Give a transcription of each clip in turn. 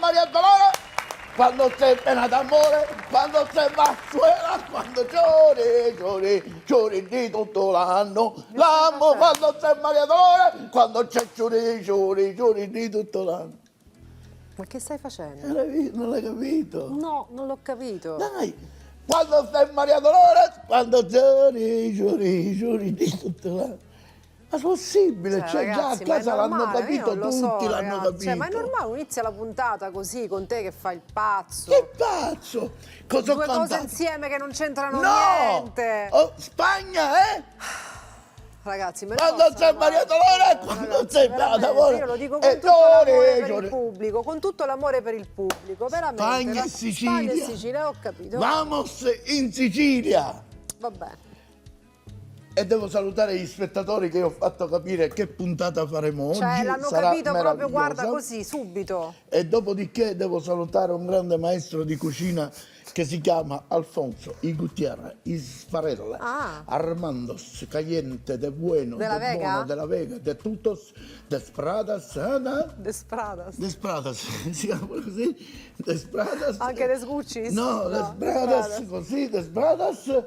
Maria Dolores, quando sei pena d'amore, quando sei Mazzuela, quando giuri di tutto l'anno. L'amore quando sei Maria Dolores, quando c'è giuri di tutto l'anno. Ma che stai facendo? Non l'hai capito? No, non l'ho capito. Dai, quando sei Maria Dolores, quando giuri di tutto l'anno. Ma è possibile, cioè ragazzi, già a casa ma è l'hanno normale, capito io non lo tutti, so, l'hanno ragazzi. capito. Cioè, ma è normale, inizia la puntata così con te che fai il pazzo. Che pazzo! Cosa ho Due cose cantato? insieme che non c'entrano No! niente. Oh, Spagna, Ragazzi, me ne quando posso sei Maria Dolores, andare? quando Ragazzi, sei veramente, Maria io lo dico Dolores. con tutto l'amore per giuri. il pubblico, con tutto l'amore per il pubblico, veramente. Spagna e Sicilia. Spagna e Sicilia, ho capito. Vamos in Sicilia! Va bene. E devo salutare gli spettatori che ho fatto capire che puntata faremo oggi. Cioè, l'hanno Sarà capito proprio, guarda, meravigliosa. così, subito. E dopodiché devo salutare un grande maestro di cucina che si chiama Alfonso I Gutierrez, Isfarella, Armando Caliente, de Bueno, Della de Vega? Bono, della Vega, de Tutos, de Spradas, De Spradas. si chiama così, de Spradas. Anche de Sguccis? No, de Spradas, così, de Spradas,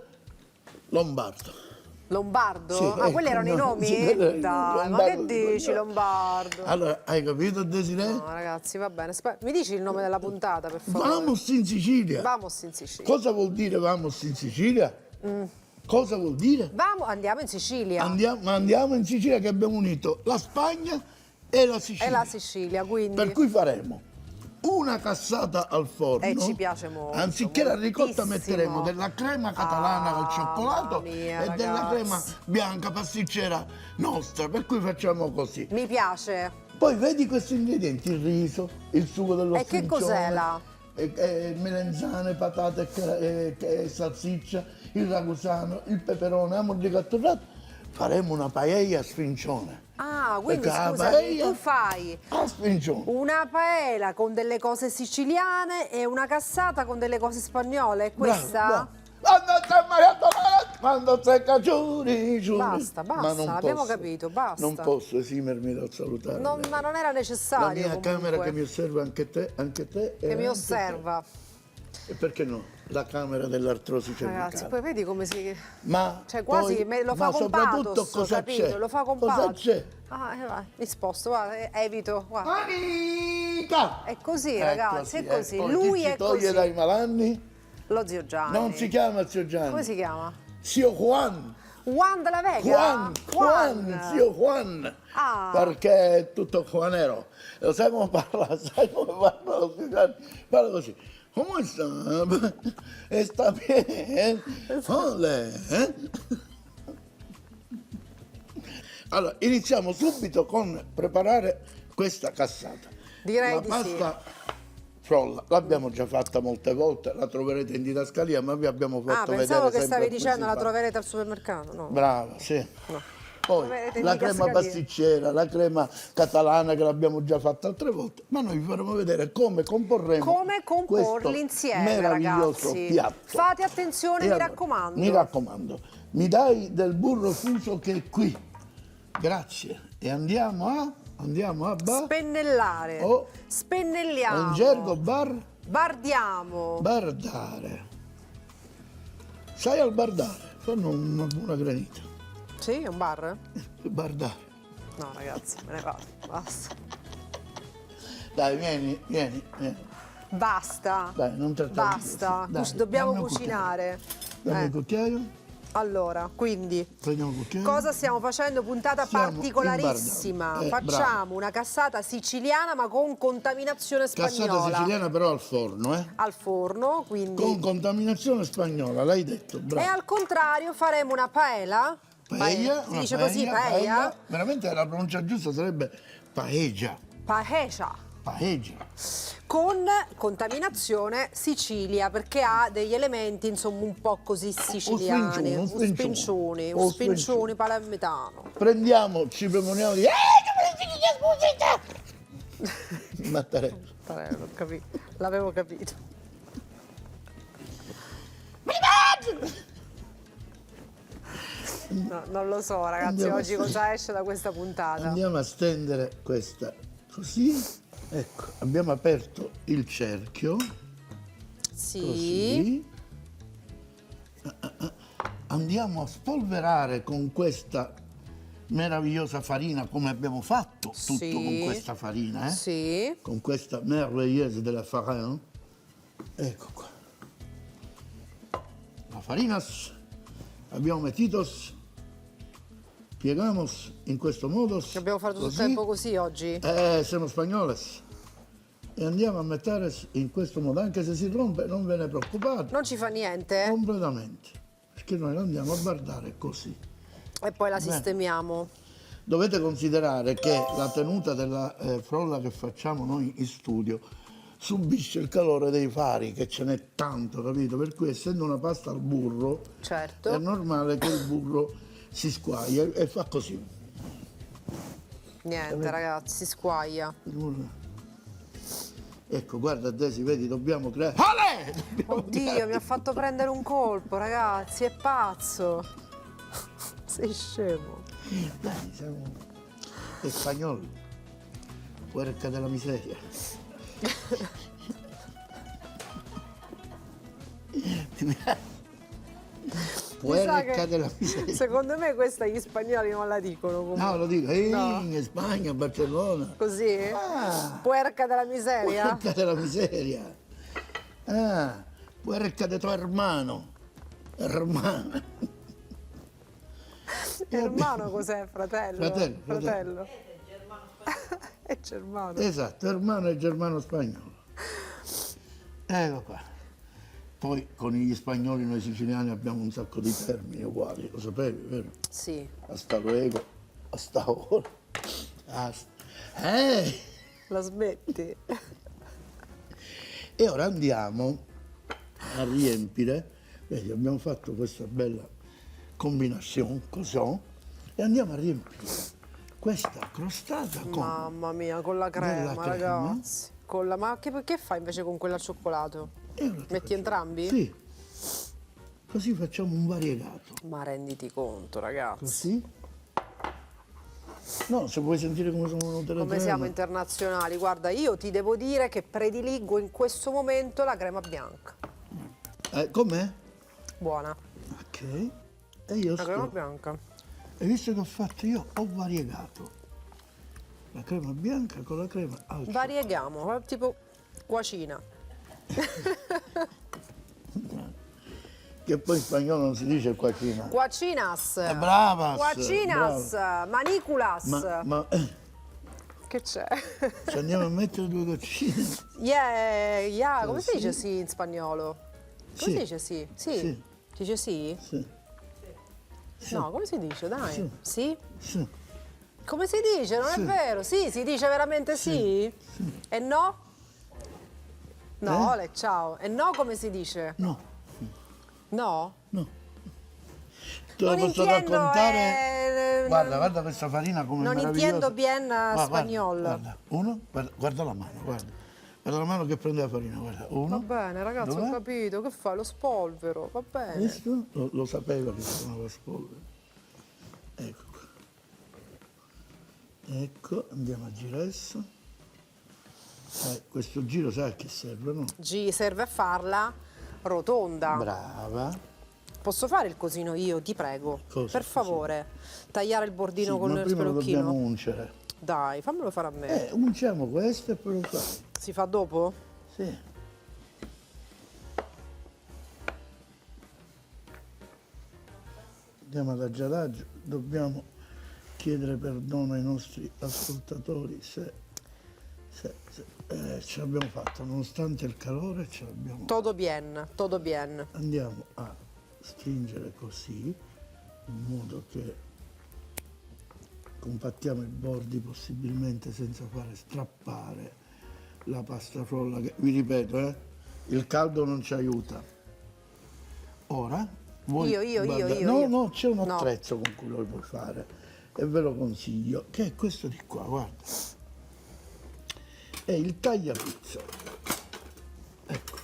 Lombardo. Lombardo? Sì, Ah, quelli erano i nomi? sì, quelli erano i Dai, nomi. ma che Lombardo, dici, Lombardo? Allora, hai capito, Desiree? No, ragazzi, va bene. Mi dici il nome della puntata, per favore? Vamos in Sicilia. Vamos in Sicilia. Cosa vuol dire vamos in Sicilia? Cosa vuol dire? Andiamo in Sicilia. Andiamo in Sicilia che abbiamo unito la Spagna e la Sicilia. E la Sicilia, quindi. Per cui faremo una cassata al forno. E ci piace molto. Anziché la ricotta moltissimo. metteremo della crema catalana al cioccolato mia, e della ragazzi. crema bianca pasticcera nostra. Per cui facciamo così. Mi piace. Poi vedi questi ingredienti, il riso, il sugo dello E che cos'è là? melenzane, patate e salsiccia, il ragusano, il peperone, amor di catturato. Faremo una paella a sfincione. Ah, quindi Perché la scusa, paella tu fai a sfincione. una paella con delle cose siciliane e una cassata con delle cose spagnole, è questa? Bravo. Quando sei Maria Dolores, quando sei giuri. Basta, Ma non abbiamo posso, capito, basta. Non posso esimermi dal salutare. Ma non era necessario. La mia comunque. camera che mi osserva anche te. Che mi osserva. E perché no? La camera dell'artrosi cervicale. Ragazzi, poi vedi come si... Ma Cioè quasi lo fa con soprattutto pathos, cosa capito? c'è? Lo fa con Cosa pathos. c'è? Ah, vai, mi sposto, guarda, evito, guarda. Amica! È così, ragazzi, è così. Poi Lui chi ci è toglie così. dai malanni? Lo zio Gianni. Non si chiama zio Gianni. Come si chiama? Zio Juan. Juan della Vega? Juan, zio Juan. Ah. Perché è tutto Juanero. Lo sai come parla? Sai come parla lo zio Gianni? Parla così. Come sta? Sta bene? Ole? Allora, iniziamo subito con preparare questa cassata. Direi la di pasta frolla l'abbiamo già fatta molte volte, la troverete in didascalia, ma vi abbiamo fatto vedere pensavo che sempre stavi come dicendo si la fa. troverete al supermercato, no? Brava, sì. No. Poi Troverete in la crema didascalia. pasticcera, la crema catalana che l'abbiamo già fatta altre volte, ma noi vi faremo vedere come comporremo Come comporli questo insieme, meraviglioso ragazzi. piatto. Fate attenzione, E mi allora, raccomando. Mi raccomando, mi dai del burro fuso che è qui. Grazie. E andiamo a Spennellare. Oh. Spennelliamo. in gergo Bardiamo. bardare. Sai al bardare? Fanno una granita. Sì, è un bar? Bardare. No, ragazzi, me ne vado. Basta. Dai, vieni. Basta. Dai, non trattare Basta. di questo. Dai, Dobbiamo dammi un cucinare. Dammi il cucchiaio. Allora, quindi, Prendiamo il cucchiaio. cosa stiamo facendo? Puntata Stiamo particolarissima. imbardando. Facciamo Bravo. una cassata siciliana ma con contaminazione spagnola. Cassata siciliana però al forno, Al forno, quindi. Con contaminazione spagnola, l'hai detto, E bravo. al contrario faremo una paella. Paella, Si una dice così, paella. Veramente la pronuncia giusta sarebbe paeggia. Paella. Paeggia. Con contaminazione Sicilia, perché ha degli elementi insomma un po' così siciliani. Un spincione. Un spincione palermitano. Prendiamo, ci proponiamo di... Mattarello. L'ho capito. L'avevo capito. No, non lo so ragazzi, Andiamo oggi cosa esce da questa puntata. Andiamo a stendere questa così. Ecco, abbiamo aperto il cerchio, Sì. così. Andiamo a spolverare con questa meravigliosa farina, come abbiamo fatto tutto Sì. con questa farina, Sì. con questa merveilleuse della farina. Ecco qua. La farinas, abbiamo metidos, piegamos in questo modo. Abbiamo fatto tutto il tempo così oggi? Siamo spagnoles. E andiamo a mettere in questo modo, anche se si rompe, non ve ne preoccupate. Non ci fa niente? Completamente. Perché noi la andiamo a guardare così. E poi la sistemiamo. Dovete considerare che la tenuta della frolla che facciamo noi in studio subisce il calore dei fari, che ce n'è tanto, capito? Per cui, essendo una pasta al burro, Certo. è normale che il burro si squaglia e fa così. Niente, ragazzi, si squaglia. Ecco, guarda Desi, vedi, dobbiamo creare... Ale! Oddio, mi ha fatto prendere un colpo, ragazzi, è pazzo. Sei scemo. Dai, siamo spagnoli. Puerca della miseria. Puerca della miseria. Secondo me questa gli spagnoli non la dicono comunque. No, lo dico, No. in Spagna, a Barcellona. Così? Ah, Puerca della miseria? puerca della miseria. Ah, puerca de tu hermano. Hermana. Hermano cos'è? Fratello? Fratello. Fratello. È germano. Esatto, hermano è germano spagnolo. Ecco qua. Poi con gli spagnoli noi siciliani abbiamo un sacco di termini uguali, lo sapevi, vero? Sì. Hasta luego, hasta ora. La smetti? E ora andiamo a riempire, vedi, abbiamo fatto questa bella combinazione, così, e andiamo a riempire questa crostata con... Mamma mia, con la crema, crema. ragazzi. Con la... Ma che fai invece con quella al cioccolato? Metti entrambi? Sì. Così facciamo un variegato. Ma renditi conto, ragazzi. Così. No, se vuoi sentire come sono venute le Come creme. siamo internazionali. Guarda, io ti devo dire che prediligo in questo momento la crema bianca. Com'è? Buona. Ok. E io La crema sto... bianca. Hai visto che ho fatto io? Ho variegato. La crema bianca con la crema al cioccolato. Varieghiamo, tipo guacina. Che poi in spagnolo non si dice cucina. Guacinas. Bravas. Guacinas. Maniculas. Ma Che c'è? se andiamo a mettere due goccine. Yeah. Come si Sì. dice sì in spagnolo? Come Sì. si dice sì? Sì. Sì. Si dice sì? Sì. No, come si dice? Dai. Sì. Sì? Sì. Come si dice? Non Sì. è vero? Sì, si dice veramente sì? E no? No, Ole, ciao. E no come si dice? No, No? no. Te lo Non posso intendo, raccontare. Guarda questa farina come non meravigliosa. intendo bien Guarda, spagnolo. Guarda. Uno, guarda la mano, guarda. Guarda la mano che prende la farina, guarda. Uno. Va bene, ragazzi, due. ho capito. Che fai? Lo spolvero, va bene. Visto? Lo sapeva che si chiamava spolvero. Ecco qua. Ecco, andiamo a girare adesso. Questo giro sai a che serve, no? Serve a farla rotonda. Brava. Posso fare il cosino io, ti prego? Cosa? Per favore. Tagliare il bordino Sì, con ma il prima lo dobbiamo spelocchino. uncere. Dai, fammelo fare a me. Unciamo questo e poi lo fai. Si fa dopo? Sì. Andiamo ad aggiadagio, dobbiamo chiedere perdono ai nostri ascoltatori se ce l'abbiamo fatta, nonostante il calore ce l'abbiamo fatta. Todo bien, todo bien. Andiamo a stringere così, in modo che compattiamo i bordi possibilmente senza fare strappare la pasta frolla, che vi ripeto, il caldo non ci aiuta. Ora, voi Io. No, c'è un attrezzo con cui lo puoi fare e ve lo consiglio, che è questo di qua, guarda. È il tagliapizza. Ecco.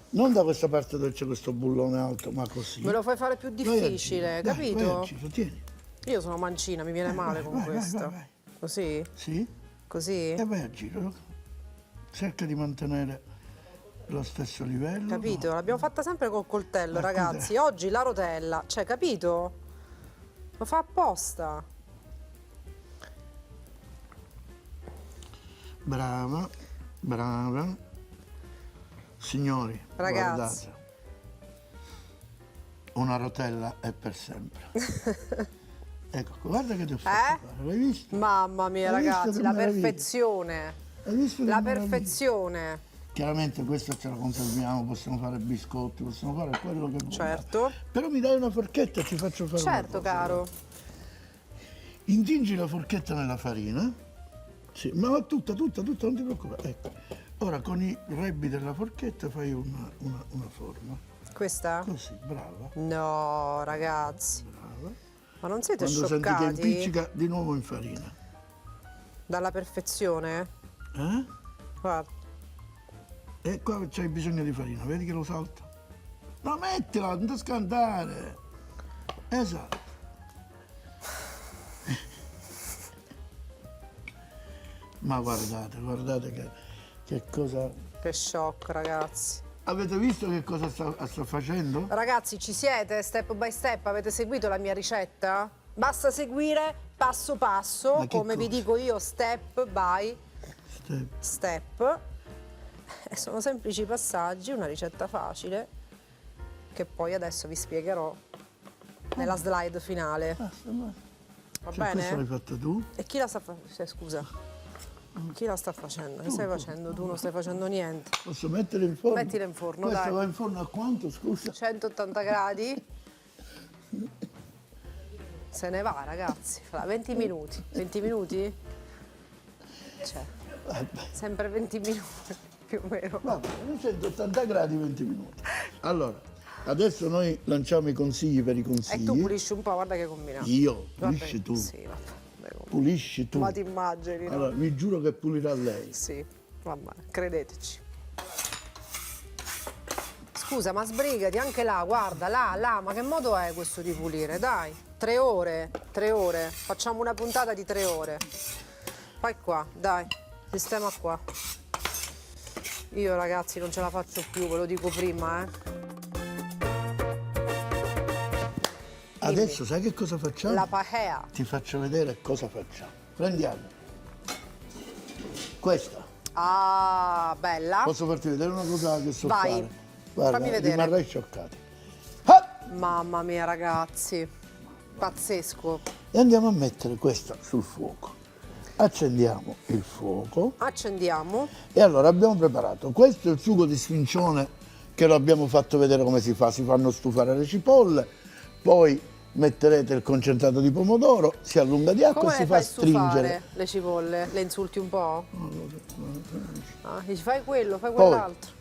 Non da questa parte dove c'è questo bullone alto, ma così. Me lo fai fare più difficile, Vai a capito? giro, vai a giro, tieni. Io sono mancina, mi viene male con vai, questa. vai. Così? Sì? Così? E vai a giro. cerca di mantenere lo stesso livello. Capito? no? L'abbiamo fatta sempre col coltello, Ecco ragazzi. Oggi la rotella, cioè, capito? Lo fa apposta. Brava, brava. Signori, Ragazzi. guardate. Una rotella è per sempre. Ecco, guarda che ti ho fatto fare, l'hai visto? Mamma mia, Hai visto ragazzi, che la meraviglia? perfezione. Hai visto che La meraviglia? perfezione. Chiaramente questa ce la conserviamo, possiamo fare biscotti, possiamo fare quello che vuoi. Certo. Però mi dai una forchetta e ti faccio fare una Certo, cosa. caro. Intingi la forchetta nella farina. Sì, ma tutta, non ti preoccupare. Ecco. Ora con i rebbi della forchetta fai una forma. Questa? Così, brava, No, ragazzi. brava. Ma non siete Quando senti che scioccati? impiccica, di nuovo in farina. Dalla perfezione? Eh? Guarda. E qua c'hai bisogno di farina, vedi che lo salta? No, mettila, non ti scandare. Esatto. Ma guardate che cosa... Che shock, ragazzi. Avete visto che cosa sta facendo? Ragazzi, ci siete? Step by step? Avete seguito la mia ricetta? Basta seguire passo passo, Ma che come vi cosa? dico io, step by Ste- step. Sono semplici passaggi, una ricetta facile, che poi adesso vi spiegherò nella slide finale. Basta, basta. Va Cioè, questa l'hai bene? fatta tu? E chi la sta facendo? Scusa. Chi la sta facendo? Che stai facendo? Tu non stai facendo niente. Posso mettere in forno? Mettila in forno, Questa dai. va in forno a quanto, scusa? 180 gradi. Se ne va, ragazzi. Fra 20 minuti. 20 minuti? Cioè, sempre 20 minuti, più o meno. Va bene, 180 gradi, 20 minuti. Allora, adesso noi lanciamo i consigli per i E consigli. tu pulisci un po', guarda che combinato. Io? Vabbè, Pulisci tu? Sì, vabbè. Pulisci tu? Ma ti immagini, no? Allora, vi giuro che pulirà lei. Sì, vabbè, credeteci. Scusa, ma sbrigati anche là, guarda, là, ma che modo è questo di pulire? Dai, 3 ore, 3 ore. Facciamo una puntata di 3 ore. Fai qua, dai, sistema qua. Io, ragazzi, non ce la faccio più, ve lo dico prima, Adesso sai che cosa facciamo? La pahea. Ti faccio vedere cosa facciamo. Prendiamo questa. Ah, bella. Posso farti vedere una cosa che so Vai, fare? Guarda, fammi vedere. rimarrai scioccati. Ah! Mamma mia, ragazzi, pazzesco. E andiamo a mettere questa sul fuoco. Accendiamo il fuoco. Accendiamo. E allora abbiamo preparato, questo è il sugo di sfincione che lo abbiamo fatto vedere come si fa, si fanno stufare le cipolle, poi metterete il concentrato di pomodoro, si allunga di acqua Come e le si fai fa stringere. stufare le cipolle? Le insulti un po'? Ah, dici fai quello, fai Poi, quell'altro.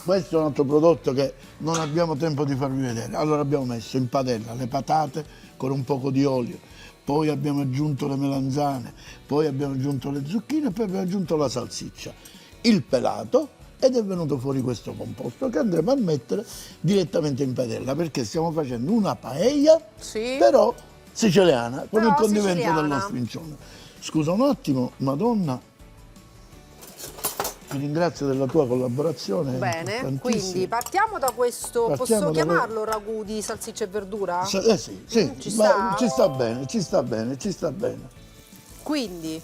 questo è un altro prodotto che non abbiamo tempo di farvi vedere. Allora abbiamo messo in padella le patate con un poco di olio, poi abbiamo aggiunto le melanzane, poi abbiamo aggiunto le zucchine e poi abbiamo aggiunto la salsiccia, il pelato, ed è venuto fuori questo composto che andremo a mettere direttamente in padella perché stiamo facendo una paella Sì. però siciliana con Però il condimento siciliana. dello sfincione. Scusa un attimo, Madonna, ti ringrazio della tua collaborazione. Bene, importantissima. quindi partiamo da questo, Partiamo posso da chiamarlo ragù di salsiccia e verdura? Sì, sì, Ci ma sta? ci sta bene, ci sta bene, ci sta bene. Quindi,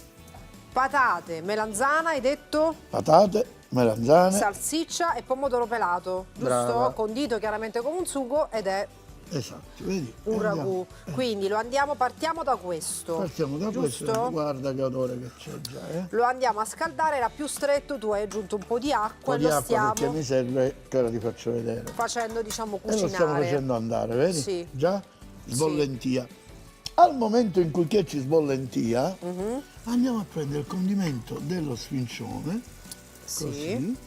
patate, melanzana, hai detto? Patate, melanzane, Salsiccia e pomodoro pelato, giusto? Brava. Condito chiaramente con un sugo ed è esatto, vedi? un Andiamo. ragù. Quindi partiamo da questo. Partiamo da giusto? questo, guarda che odore che c'è già, eh? Lo andiamo a scaldare, era più stretto, tu hai aggiunto un po' di acqua Un po' e di lo acqua perché stiamo mi serve, che ora ti faccio vedere. facendo, diciamo, E cucinare. lo stiamo facendo andare, vedi? Sì. Già? Sbollentia. Al momento in cui che ci sbollentia, Mhm. andiamo a prendere il condimento dello sfincione, Sì.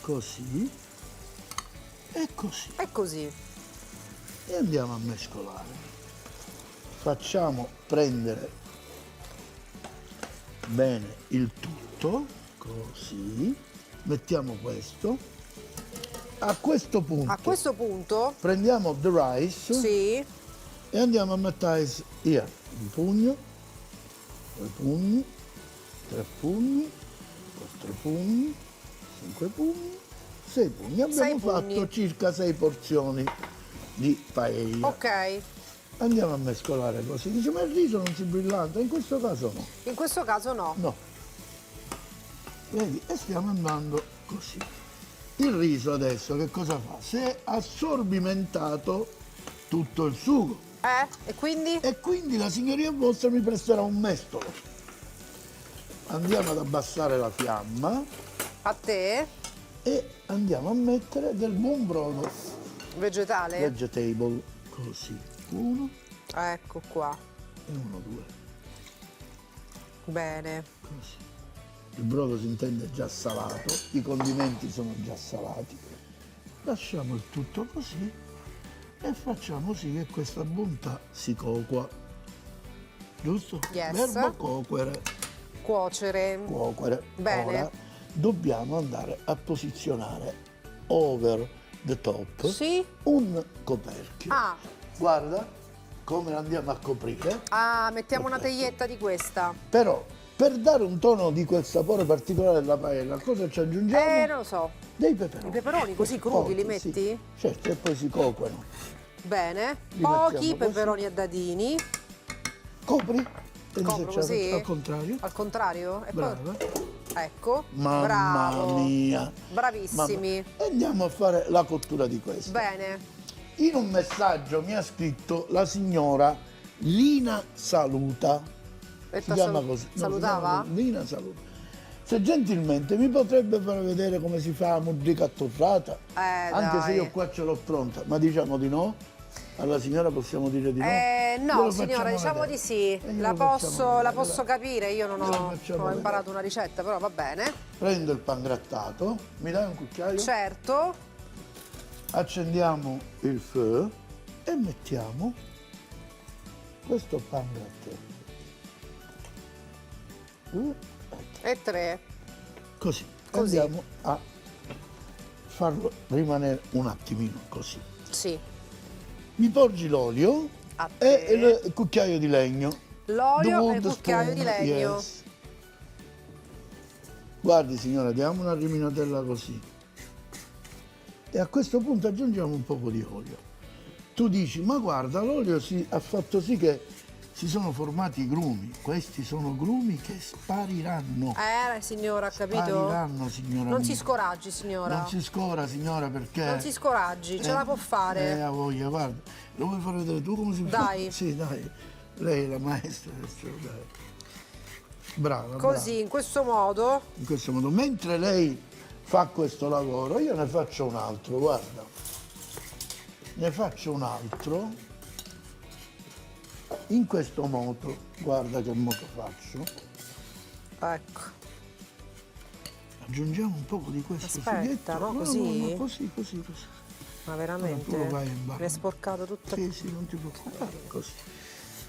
così e così. È così. E andiamo a mescolare. Facciamo prendere bene il tutto, così. Mettiamo questo. A questo punto A questo punto, prendiamo the rice sì, e andiamo a mettere via un pugno, 2 pugni, 3 pugni, 4 pugni, 5 pugni, 6 pugni. Abbiamo Sei fatto pugni. circa 6 porzioni di paella. Ok, Andiamo a mescolare così. Dice, ma il riso non si brillanta? In questo caso no. in questo caso no. No. Vedi? E stiamo andando così. Il riso adesso che cosa fa? Si è assorbimentato tutto il sugo. E quindi? E quindi la signoria vostra mi presterà un mestolo. Andiamo ad abbassare la fiamma A te? e andiamo a mettere del buon brodo Vegetale? vegetable. Così. 1 Ecco qua. e 1, 2. Bene. Così. Il brodo si intende già salato, i condimenti sono già salati. Lasciamo il tutto così e facciamo sì che questa bontà si cocua. Giusto? Yes. Verbo coquere. Cuocere. Cuocere. Bene. Ora dobbiamo andare a posizionare over the top Sì? un coperchio. Ah, Guarda come andiamo a coprire. mettiamo una taglietta di questa. Però per dare un tono di quel sapore particolare della paella, cosa ci aggiungiamo? Non lo so. Dei peperoni. I peperoni così crudi li metti? Sì. Certo, e poi si coquano. Bene. Li Pochi mettiamo peperoni a dadini. Copri. Vedi se Copro ce la così? faccio al contrario. Al contrario? E poi- Brava. Ecco. Mamma Bravo. mia. Bravissimi. E andiamo a fare la cottura di questo. Bene. In un messaggio mi ha scritto la signora Lina Saluta. E Si chiama così. No, si salutava? chiama così. Lina Saluta. Se gentilmente mi potrebbe far vedere come si fa la mudrica attorrata? Anche se dai. io qua ce l'ho pronta, ma diciamo di no? Alla signora possiamo dire di no? No, Glielo signora, facciamo diciamo vedere. di sì. Glielo La facciamo posso, vedere, la posso dai. capire, io non Glielo ho, facciamo ho vedere. imparato una ricetta, però va bene. Prendo il pangrattato, mi dai un cucchiaio? Certo. Accendiamo il feu e mettiamo questo pangrattato. E 3. Così. Così. Andiamo a farlo rimanere un attimino così. Sì. Mi porgi l'olio A e te. il cucchiaio di legno. L'olio The e il wood cucchiaio spoon, di legno. yes. Guardi signora, diamo una riminatella così. E a questo punto aggiungiamo un poco di olio. Tu dici, ma guarda, l'olio ha fatto sì che si sono formati i grumi. Questi sono grumi che spariranno. Signora, ha capito? Spariranno, signora Non mia. si scoraggi, signora. Non si scora, signora, perché... Non si scoraggi, ce la può fare. Ha voglia, guarda. Lo vuoi fare vedere tu come si fa? Dai. Sì, dai. Lei è la maestra adesso, dai. Brava, Così, in questo modo. brava. In questo modo. Mentre lei fa questo lavoro, io ne faccio un altro, guarda. Ne faccio un altro. In questo modo, guarda che modo faccio. Ecco. Aggiungiamo un poco di questo Aspetta, sughetto. no? Così? No, così, così, così. Ma Tu veramente? lo vai in bagno. Mi è sporcato tutto. Sì, sì, non ti preoccupare, così.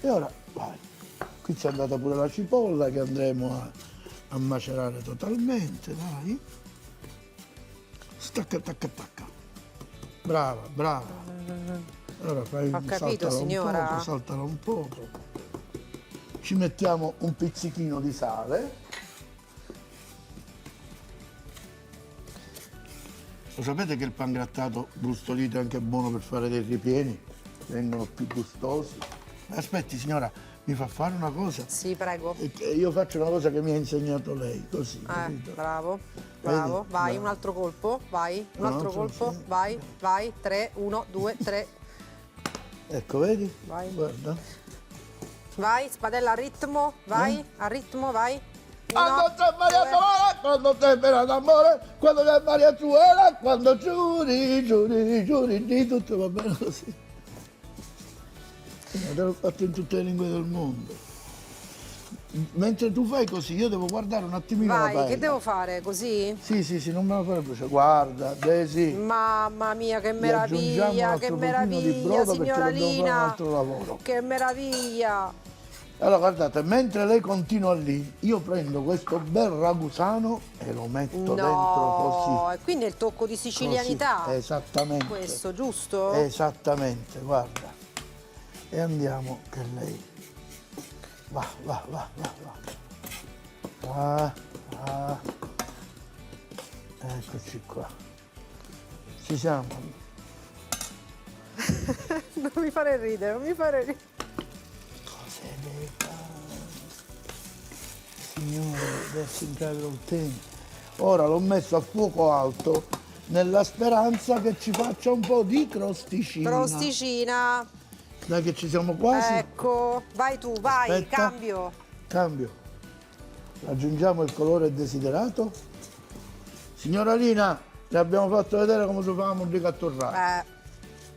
E ora, vai. Qui c'è andata pure la cipolla che andremo a macerare totalmente, dai. Stacca, tacca, tacca. Brava, brava. Ora fai, Ho capito, saltala signora. un poco, saltala un poco. Ci mettiamo un pizzichino di sale. Lo sapete che il pangrattato brustolito è anche buono per fare dei ripieni? Vengono più gustosi. Aspetti signora, mi fa fare una cosa? Sì, prego. Io faccio una cosa che mi ha insegnato lei, così. capito? Bravo, bravo. Vedi? Vai, Bravo. un altro colpo. Vai, un Un altro altro, colpo. sì. Vai, vai. 3, 1, 2, 3. Ecco, vedi? Vai. Guarda. Vai, spadella a ritmo. Vai, a ritmo, vai. Quando Uno, c'è Maria due. Suora, quando c'è Vera d'amore, quando c'è Maria Suora, quando giuri, giuri, giuri, di tutto va bene così. Te l'ho fatto in tutte le lingue del mondo. Mentre tu fai così, io devo guardare un attimino la Vai, paella. che devo fare? Così? Sì, sì, sì, non me la fare bruciare. Guarda, Desi, Mamma mia, che gli aggiungiamo un meraviglia, altro che pochino di meraviglia, brodo perché signora dobbiamo fare un Lina. altro lavoro. Che meraviglia. Allora guardate, mentre lei continua lì, io prendo questo bel ragusano e lo metto dentro No, così. e quindi è il tocco di sicilianità. Così, esattamente. Questo, giusto? Esattamente, guarda. E andiamo che lei va, va, va, va, va. Va, va. Eccoci qua. Ci siamo. Non mi fare ridere, non mi fare ridere. Cose dei fare. Signore, adesso entrare col tempo. Ora l'ho messo a fuoco alto nella speranza che ci faccia un po' di crosticina. Crosticina. Dai che ci siamo quasi. Ecco, vai tu, vai, Aspetta. cambio. Cambio. Aggiungiamo il colore desiderato. Signora Lina, le abbiamo fatto vedere come si fa la mollica a torrare.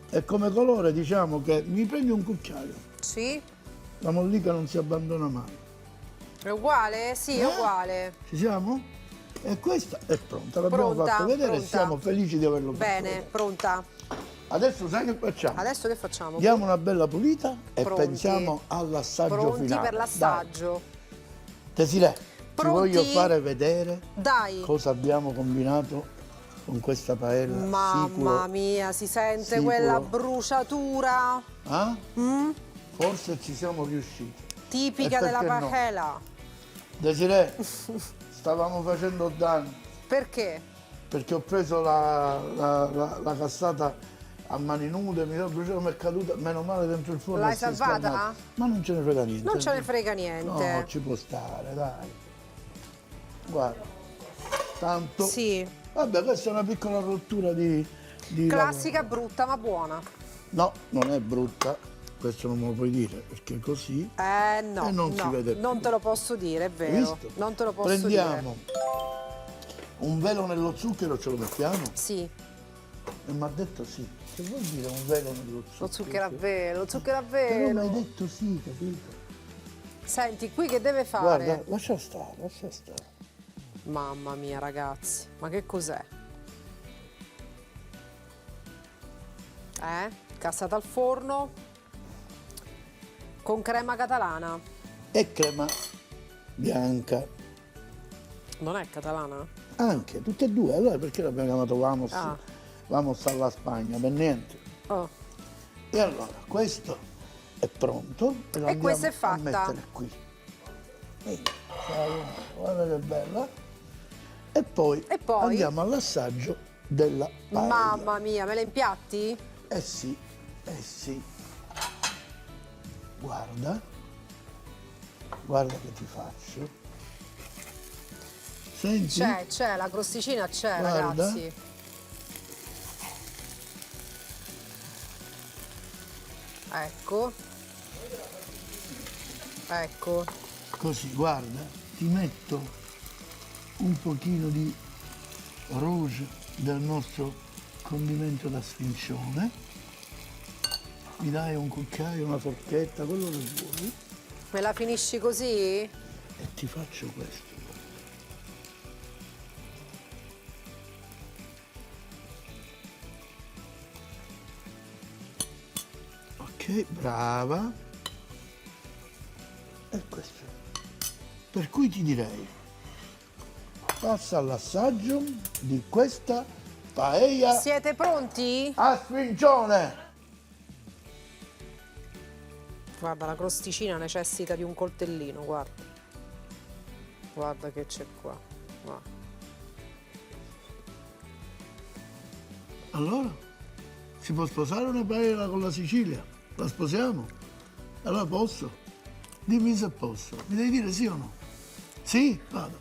E come colore diciamo che mi prendi un cucchiaio. Sì, La mollica non si abbandona mai. è uguale? Sì, è uguale. Ci siamo? E questa è pronta, l'abbiamo Pronta, fatto vedere e pronta. siamo felici di averlo fatto Bene, vedere. pronta. Adesso sai che facciamo? Adesso che facciamo? Diamo una bella pulita e Pronti. pensiamo all'assaggio Pronti finale. per l'assaggio. Desiree, ti Pronti? voglio fare vedere Dai. cosa abbiamo combinato con questa paella. Mamma sicuro. mia, si sente Sicuro. quella bruciatura Ah? Forse ci siamo riusciti. tipica E della perché no? pachela. Desiree, stavamo facendo danni Perché? perché ho preso la cassata a mani nude, mi sono bruciato, mi è caduta, meno male dentro il forno. L'hai si è salvata? spalmata. Ma non ce ne frega niente. Non ce ne frega niente. No, ci può stare, dai. Guarda, tanto. Sì, Vabbè, questa è una piccola rottura di classica brutta ma buona. No, non è brutta, questo non me lo puoi dire, perché così. No, E non si no, vede più. non te lo posso dire, è Hai vero. visto? Non te lo posso Prendiamo dire. un velo nello zucchero, ce lo mettiamo? Sì, E mi ha detto sì. Che vuol dire un velo nello zucchero? lo zucchero a velo, lo zucchero a Però mi hai velo. detto sì, capito? Senti, qui che deve fare? Guarda, lascia stare, lascia stare. Mamma mia, ragazzi, ma che cos'è? Cassata al forno con crema catalana. E crema bianca. Non è catalana? Anche, tutte e due. Allora perché l'abbiamo chiamato Vamos? Ah. Vamos alla Spagna, per niente. Oh, E allora, questo è pronto e lo E andiamo questa è a fatta. mettere qui. Guarda che bella. E poi, E poi? andiamo all'assaggio della paella. mamma mia, me le impiatti? Eh sì, eh sì. Guarda, guarda che ti faccio. Senti? C'è, la crosticina c'è, Guarda. ragazzi. Ecco. Ecco. Così, guarda, ti metto un pochino di rouge del nostro condimento da sfincione. Mi dai un cucchiaio, una forchetta, quello che vuoi. Me la finisci così? E ti faccio questo. Ok, brava. E questo. Per cui ti direi, passa all'assaggio di questa paella Siete pronti? a sfincione. Guarda, la crosticina necessita di un coltellino, guarda. Guarda che c'è qua. Guarda. Allora, si può sposare una paella con la Sicilia? La sposiamo? Allora posso? Dimmi se posso. Mi devi dire sì o no? Sì? Vado.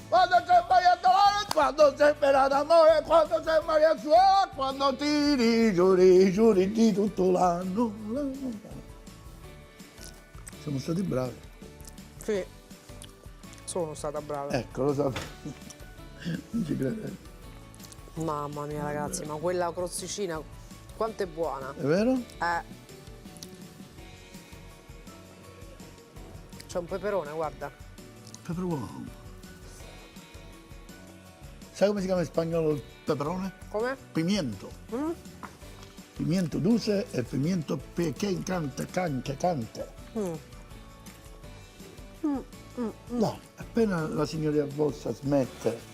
Quando sei Maria Dolores, quando sei Bella d'amore, quando sei Maria Suora, quando ti giuri di tutto l'anno. Siamo stati bravi. Sì, sono stata brava. Ecco, lo sapevo. Non ci credevo. Mamma mia, ragazzi, ma quella crosticina quanto è buona. È vero? C'è un peperone, guarda. Peperone. Sai come si chiama in spagnolo il peperone? Come? Pimiento. Pimiento dulce e pimiento cante. No, appena la signorina Bossa smette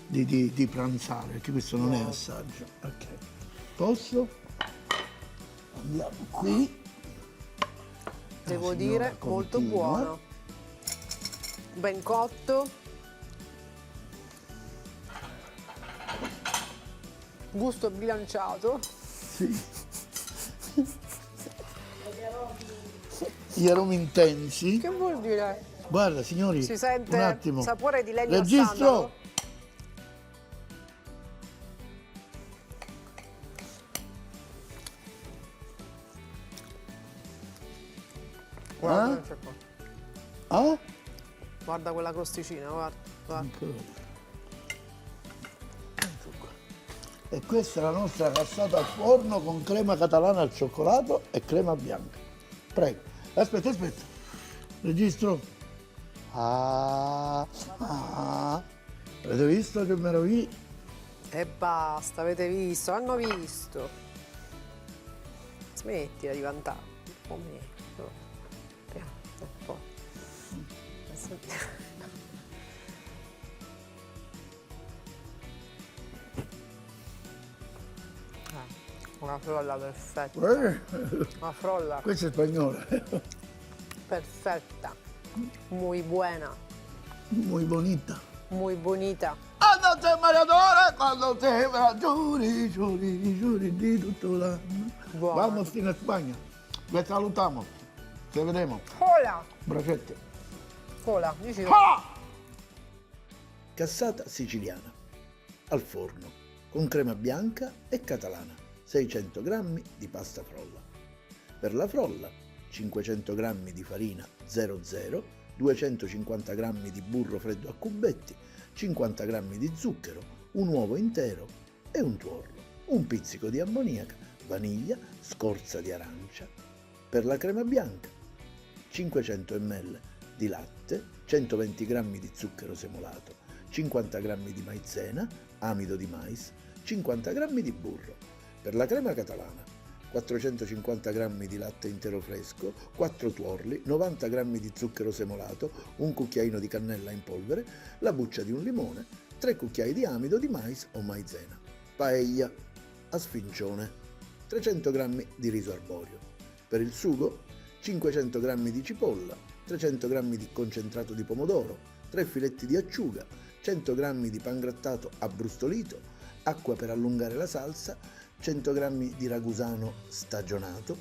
di pranzare, perché questo non è assaggio. Ok. Posso? Andiamo qui. Devo La dire, signora molto continua. buono. Ben cotto. Gusto bilanciato. Sì. Gli aromi intensi. Che vuol dire? Guarda, signori, Si sente un attimo. sapore di legno a Registro. sandalo? Guarda, Ah? c'è qua. Ah? Guarda quella crosticina, guarda. guarda. Ecco qua. E questa è la nostra cassata al forno con crema catalana al cioccolato e crema bianca. Prego. Aspetta, aspetta. Registro. Avete visto che meraviglia? E basta, avete visto, hanno visto. Smettila di vantare. Un po' meno. Piano, un po'. Una frolla perfetta. Una frolla Questa è spagnola. perfetta. Muy buena. Muy bonita. Muy bonita. Quando sei maratona, quando sei giuri, giuri, giuri di tutto l'anno. Buona. Vamos in Spagna. Vi salutiamo. Ci vedremo. Cola. Bracette. Cola, dici. Cassata siciliana. Al forno. Con crema bianca e catalana. 600 g di pasta frolla. Per la frolla 500 g di farina 00, 250 g di burro freddo a cubetti, 50 g di zucchero, un uovo intero e un tuorlo, un pizzico di ammoniaca, vaniglia, scorza di arancia. Per la crema bianca 500 ml di latte, 120 g di zucchero semolato, 50 g di maizena, amido di mais, 50 g di burro. Per la crema catalana 450 g di latte intero fresco, 4 tuorli, 90 g di zucchero semolato, un cucchiaino di cannella in polvere, la buccia di un limone, 3 cucchiai di amido di mais o maizena. Paella a sfincione, 300 g di riso arborio. Per il sugo 500 g di cipolla, 300 g di concentrato di pomodoro, 3 filetti di acciuga, 100 g di pangrattato abbrustolito, acqua per allungare la salsa, 100 g di ragusano stagionato,